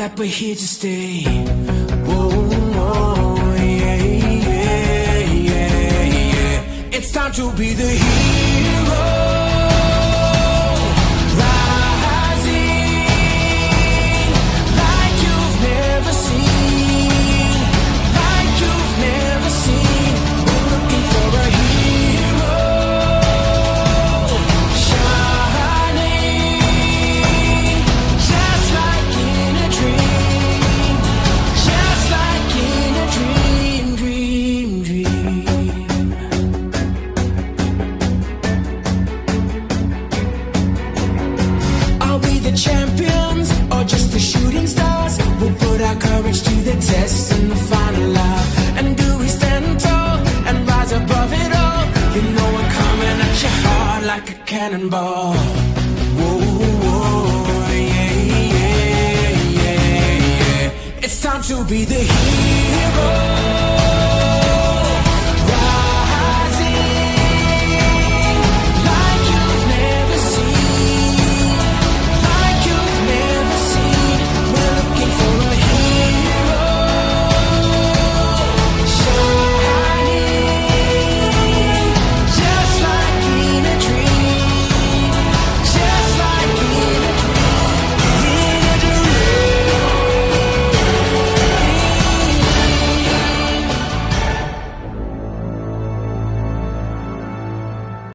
that we're here to stay. Whoa, whoa, yeah, yeah, yeah, yeah. It's time to be the hero. Champions or just the shooting stars, we'll put our courage to the test in the final hour. And do we stand tall and rise above it all? You know we're coming at your heart like a cannonball. Whoa, whoa, yeah, yeah, yeah, yeah. It's time to be the hero.